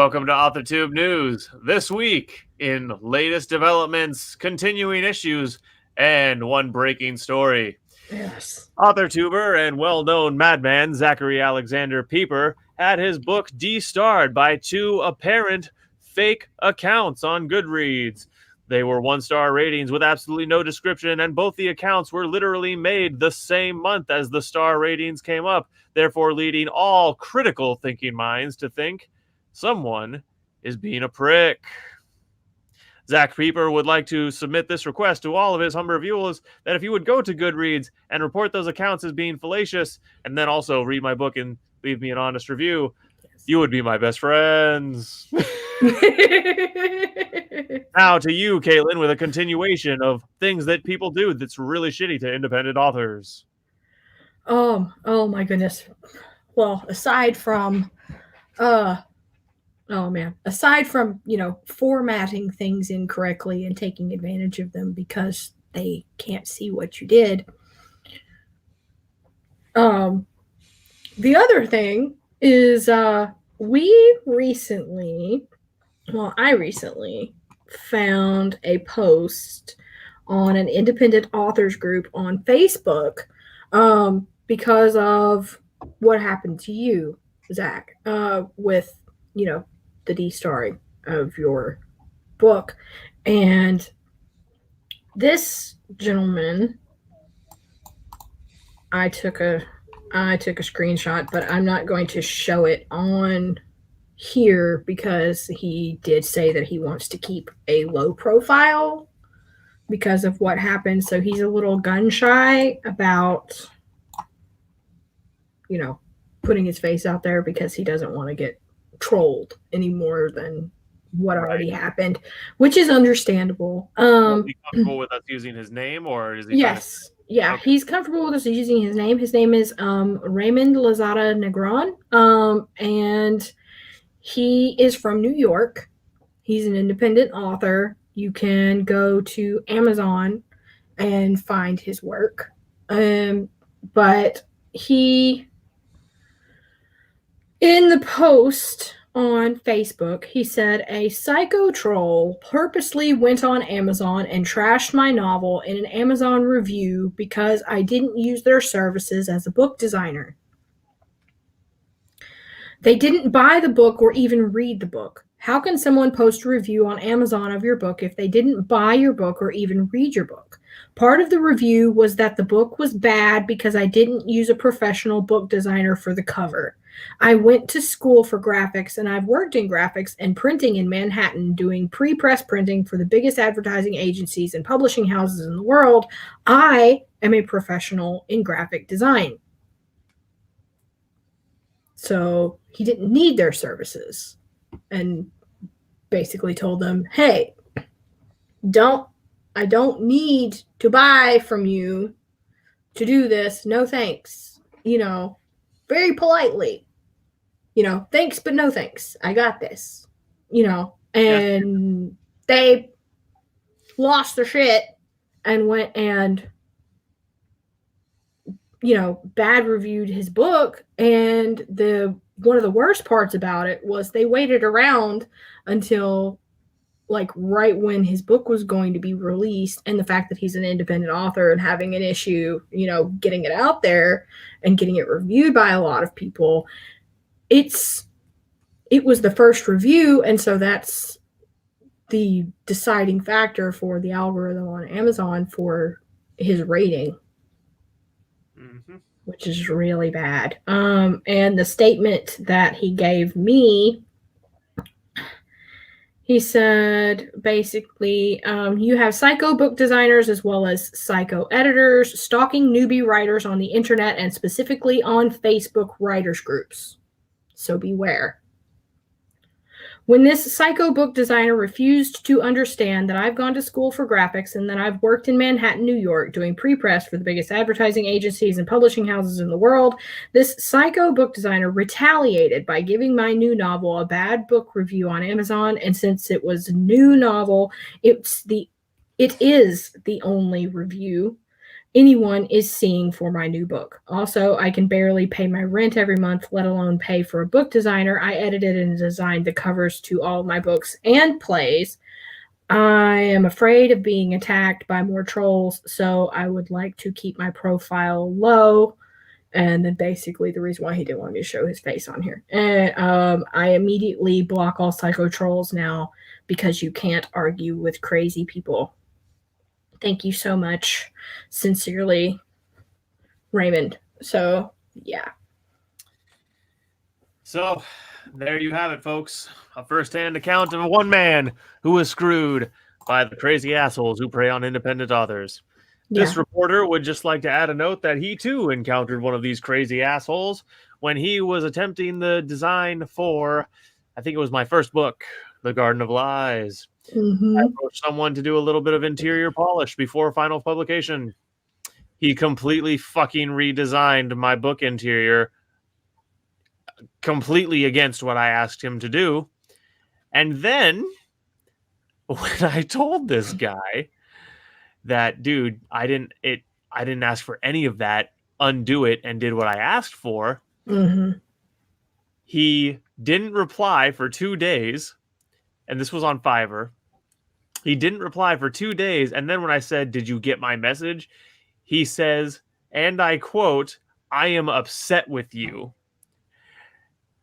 Welcome to AuthorTube News. This week, in latest developments, continuing issues, and one breaking story. Yes. AuthorTuber and well-known madman Zachary Alexander Pieper had his book de-starred by two apparent fake accounts on Goodreads. They were one-star ratings with absolutely no description, and both the accounts were literally made the same month as the star ratings came up, therefore leading all critical thinking minds to think someone is being a prick. Zach Pieper would like to submit this request to all of his Humber viewers that if you would go to Goodreads and report those accounts as being fallacious, and then also read my book and leave me an honest review, you would be my best friends. Now to you, Caitlin, with a continuation of things that people do that's really shitty to independent authors. Oh my goodness. Well, aside from formatting things incorrectly and taking advantage of them because they can't see what you did. The other thing is I recently found a post on an independent authors group on Facebook because of what happened to you, Zach, with, the de-starring of your book. And this gentleman, I took a screenshot, but I'm not going to show it on here because he did say that he wants to keep a low profile because of what happened. So he's a little gun shy about, putting his face out there because he doesn't want to get trolled any more than what already happened, which is understandable. Is he comfortable with us using his name, or is he? Yes. Yeah, okay. He's comfortable with us using his name. His name is Raymond Lozada Negron, and he is from New York. He's an independent author. You can go to Amazon and find his work. But he, in the post on Facebook, he said, a psycho troll purposely went on Amazon and trashed my novel in an Amazon review because I didn't use their services as a book designer. They didn't buy the book or even read the book. How can someone post a review on Amazon of your book if they didn't buy your book or even read your book? Part of the review was that the book was bad because I didn't use a professional book designer for the cover. I went to school for graphics, and I've worked in graphics and printing in Manhattan, doing pre-press printing for the biggest advertising agencies and publishing houses in the world. I am a professional in graphic design. So he didn't need their services and basically told them, hey, I don't need to buy from you to do this. No thanks. Very politely. Thanks, but no thanks. I got this. And they lost their shit and went and, bad reviewed his book. And one of the worst parts about it was they waited around until right when his book was going to be released, and the fact that he's an independent author and having an issue, getting it out there and getting it reviewed by a lot of people. It was the first review, and so that's the deciding factor for the algorithm on Amazon for his rating, which is really bad. And the statement that he gave me, he said, basically, you have psycho book designers as well as psycho editors stalking newbie writers on the internet and specifically on Facebook writers groups. So beware. When this psycho book designer refused to understand that I've gone to school for graphics and that I've worked in Manhattan, New York, doing pre-press for the biggest advertising agencies and publishing houses in the world, this psycho book designer retaliated by giving my new novel a bad book review on Amazon. And since it was a new novel, it is the only review. anyone is seeing for my new book. Also, I can barely pay my rent every month, let alone pay for a book designer. I edited and designed the covers to all of my books and plays. I am afraid of being attacked by more trolls, so I would like to keep my profile low. And then basically the reason why he didn't want me to show his face on here. And I immediately block all psycho trolls now because you can't argue with crazy people. Thank you so much. Sincerely, Raymond. So, yeah. So, there you have it, folks. A first-hand account of one man who was screwed by the crazy assholes who prey on independent authors. Yeah. This reporter would just like to add a note that he too encountered one of these crazy assholes when he was attempting the design for, I think it was my first book, The Garden of Lies. Mm-hmm. I approached someone to do a little bit of interior polish before final publication. He completely fucking redesigned my book interior completely against what I asked him to do. And then when I told this guy that, dude, I didn't ask for any of that, undo it and did what I asked for. Mm-hmm. He didn't reply for 2 days, and this was on Fiverr. He didn't reply for 2 days, and then when I said, "Did you get my message?" he says, and I quote, "I am upset with you."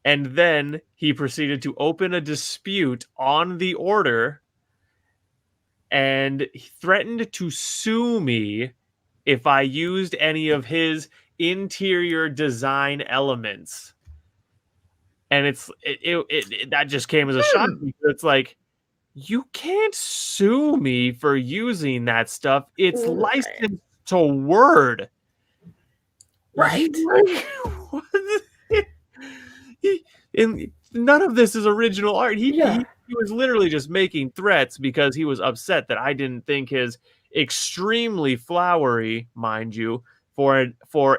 And then he proceeded to open a dispute on the order, and he threatened to sue me if I used any of his interior design elements. And that just came as a shock to me. It's like, you can't sue me for using that stuff. It's licensed to Word. Right. None of this is original art. He was literally just making threats because he was upset that I didn't think his extremely flowery, mind you, for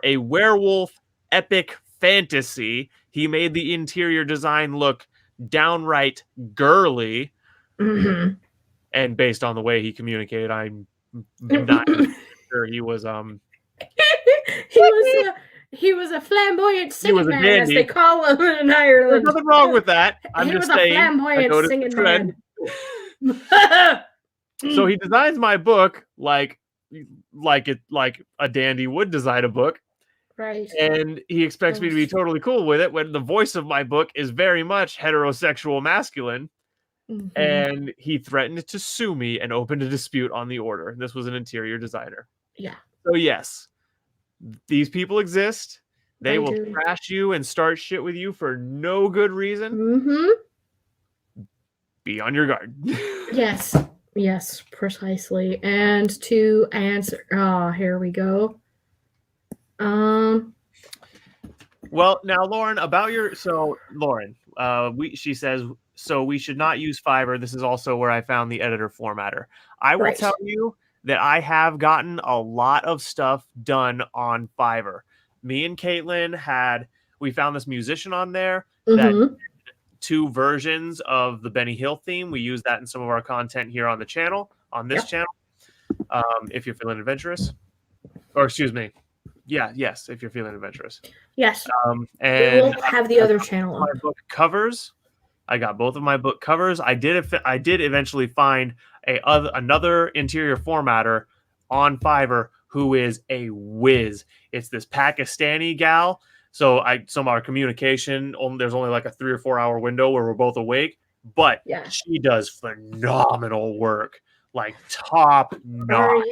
a werewolf epic fantasy, he made the interior design look downright girly. Mm-hmm. And based on the way he communicated, I'm not sure he was he was a flamboyant singing man, as dandy. they call him in Ireland. There's nothing wrong with that. I'm he just was saying, a flamboyant singing man. So he designs my book like a dandy would design a book. Right. And he expects me to be totally cool with it when the voice of my book is very much heterosexual masculine. Mm-hmm. And he threatened to sue me and opened a dispute on the order. This was an interior designer. Yeah. So yes, these people exist. They will do. trash you and start shit with you for no good reason. Mm-hmm. Be on your guard. Yes, precisely. And to answer, here we go. Well, now Lauren, Lauren, she says, so we should not use Fiverr. This is also where I found the editor formatter. I will tell you that I have gotten a lot of stuff done on Fiverr. Me and Caitlin we found this musician on there that did 2 versions of the Benny Hill theme. We use that in some of our content here on the channel, on this channel. If you're feeling adventurous, or excuse me. Yes, if you're feeling adventurous. Yes. And we will have the other channel my book covers. I got both of my book covers. I did eventually find another interior formatter on Fiverr who is a whiz. It's this Pakistani gal. So some of our communication, there's only like a 3 or 4 hour window where we're both awake, but she does phenomenal work, like top notch.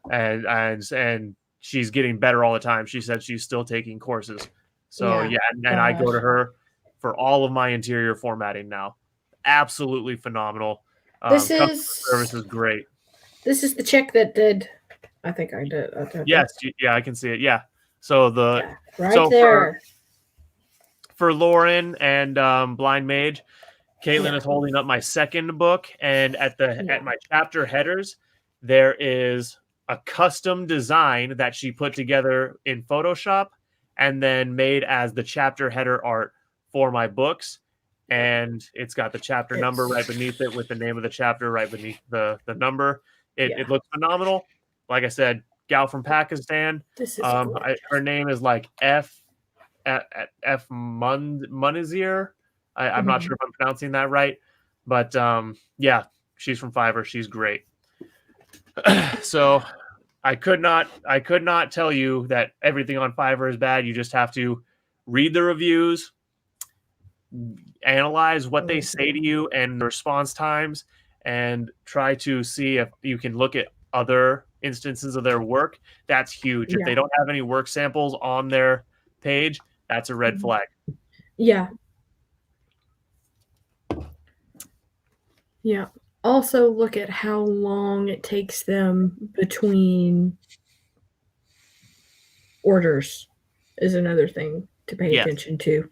And she's getting better all the time. She said she's still taking courses. So and I go to her for all of my interior formatting now. Absolutely phenomenal. Service is great. This is the chick that did. I think I did. Yes, I can see it. Yeah. So there. For Lauren and Blind Mage, Caitlin is holding up my second book, and at my chapter headers, there is a custom design that she put together in Photoshop and then made as the chapter header art for my books. And it's got the chapter number right beneath it with the name of the chapter right beneath the number. It looks phenomenal. Like I said, gal from Pakistan. This is Her name is like F Munizir. I'm not sure if I'm pronouncing that right, but yeah, she's from Fiverr. She's great. So I could not tell you that everything on Fiverr is bad. You just have to read the reviews, analyze what they say to you and the response times, and try to see if you can look at other instances of their work. That's huge. If they don't have any work samples on their page, that's a red flag. Yeah. Yeah. Also look at how long it takes them between orders is another thing to pay attention to.